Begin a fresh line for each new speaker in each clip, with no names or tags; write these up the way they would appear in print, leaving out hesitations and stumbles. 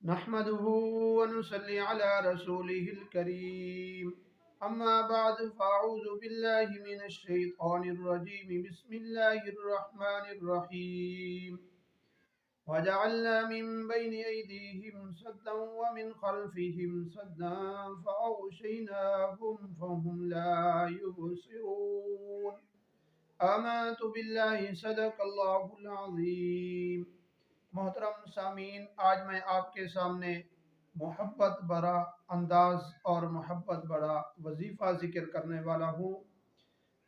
نحمده ونصلي على رسوله الكريم أما بعد فأعوذ بالله من الشيطان الرجيم بسم الله الرحمن الرحيم وجعلنا من بين أيديهم سدا ومن خلفهم سدا فأغشيناهم فهم لا يبصرون آمنت بالله صدق الله العظيم۔ محترم سامعین، آج میں آپ کے سامنے محبت بڑا انداز اور محبت بڑا وظیفہ ذکر کرنے والا ہوں۔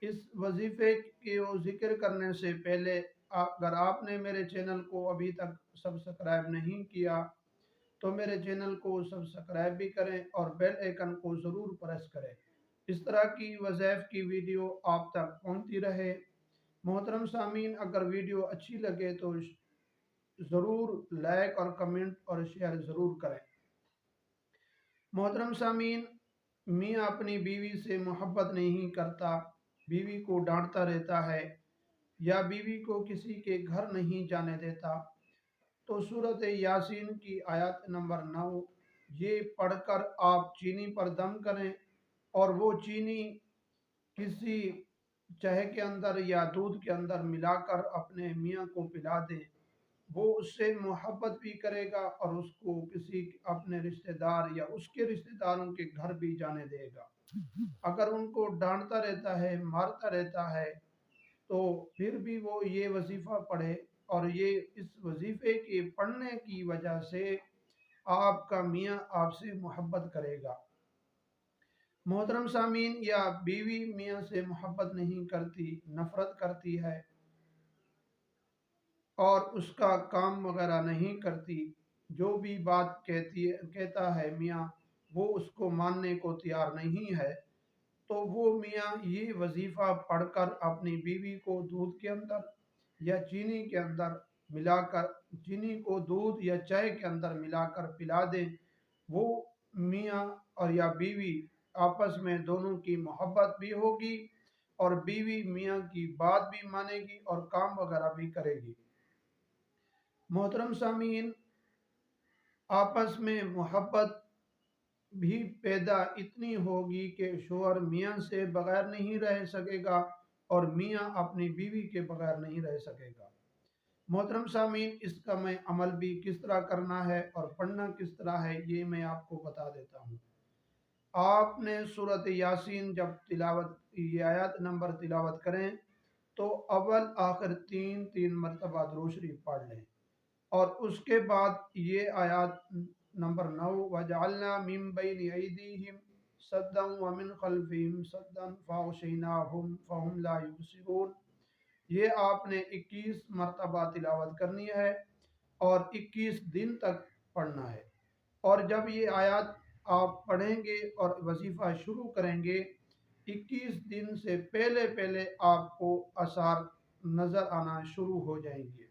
اس وظیفے کو ذکر کرنے سے پہلے اگر آپ نے میرے چینل کو ابھی تک سبسکرائب نہیں کیا تو میرے چینل کو سبسکرائب بھی کریں اور بیل آئیکن کو ضرور پریس کریں، اس طرح کی وظائف کی ویڈیو آپ تک پہنچتی رہے۔ محترم سامعین، اگر ویڈیو اچھی لگے تو ضرور لائک اور کمنٹ اور شیئر ضرور کریں۔ محترم سامعین، میاں اپنی بیوی سے محبت نہیں کرتا، بیوی کو ڈانٹتا رہتا ہے یا بیوی کو کسی کے گھر نہیں جانے دیتا، تو سورۃ یاسین کی آیت نمبر 9 یہ پڑھ کر آپ چینی پر دم کریں اور وہ چینی کسی چائے کے اندر یا دودھ کے اندر ملا کر اپنے میاں کو پلا دیں۔ وہ اس سے محبت بھی کرے گا اور اس کو کسی اپنے رشتہ دار یا اس کے رشتہ داروں کے گھر بھی جانے دے گا۔ اگر ان کو ڈانٹتا رہتا ہے، مارتا رہتا ہے، تو پھر بھی وہ یہ وظیفہ پڑھے، اور یہ اس وظیفے کے پڑھنے کی وجہ سے آپ کا میاں آپ سے محبت کرے گا۔ محترم سامعین، یا بیوی میاں سے محبت نہیں کرتی، نفرت کرتی ہے اور اس کا کام وغیرہ نہیں کرتی، جو بھی بات کہتا ہے میاں وہ اس کو ماننے کو تیار نہیں ہے، تو وہ میاں یہ وظیفہ پڑھ کر اپنی بیوی کو دودھ کے اندر یا چینی کے اندر ملا کر، چینی کو دودھ یا چائے کے اندر ملا کر پلا دیں۔ وہ میاں اور یا بیوی آپس میں دونوں کی محبت بھی ہوگی اور بیوی میاں کی بات بھی مانے گی اور کام وغیرہ بھی کرے گی۔ محترم سامعین، آپس میں محبت بھی پیدا اتنی ہوگی کہ شوہر میاں سے بغیر نہیں رہ سکے گا اور میاں اپنی بیوی کے بغیر نہیں رہ سکے گا۔ محترم سامعین، اس کا میں عمل بھی کس طرح کرنا ہے اور پڑھنا کس طرح ہے یہ میں آپ کو بتا دیتا ہوں۔ آپ نے سورۃ یاسین جب یہ آیت نمبر تلاوت کریں تو اول آخر تین مرتبہ درود شریف پڑھ لیں، اور اس کے بعد یہ آیات نمبر 9 وَجَعَلْنَا مِن بَيْنِ أَيْدِيهِمْ سَدًّا وَمِنْ خَلْفِهِمْ سَدًّا فَأَغْشَيْنَاهُمْ فَهُمْ لَا يُبْصِرُونَ، یہ آپ نے 21 مرتبہ تلاوت کرنی ہے اور 21 دن تک پڑھنا ہے۔ اور جب یہ آیات آپ پڑھیں گے اور وظیفہ شروع کریں گے، 21 دن سے پہلے آپ کو آثار نظر آنا شروع ہو جائیں گے،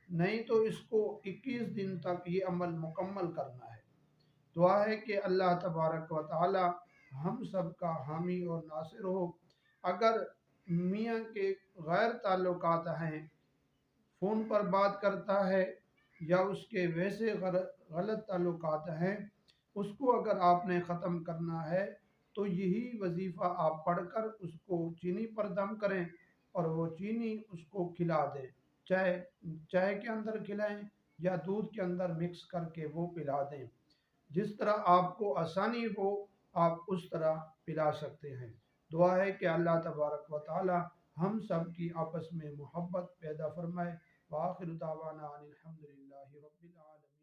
نہیں تو اس کو 21 دن تک یہ عمل مکمل کرنا ہے۔ دعا ہے کہ اللہ تبارک و تعالی ہم سب کا حامی اور ناصر ہو۔ اگر میاں کے غیر تعلقات ہیں، فون پر بات کرتا ہے یا اس کے ویسے غلط تعلقات ہیں، اس کو اگر آپ نے ختم کرنا ہے تو یہی وظیفہ آپ پڑھ کر اس کو چینی پر دم کریں اور وہ چینی اس کو کھلا دیں، چائے کے اندر کھلائیں یا دودھ کے اندر مکس کر کے وہ پلا دیں۔ جس طرح آپ کو آسانی ہو آپ اس طرح پلا سکتے ہیں۔ دعا ہے کہ اللہ تبارک و تعالی ہم سب کی آپس میں محبت پیدا فرمائے۔ وآخر دعوانا ان الحمدللہ رب العالمین۔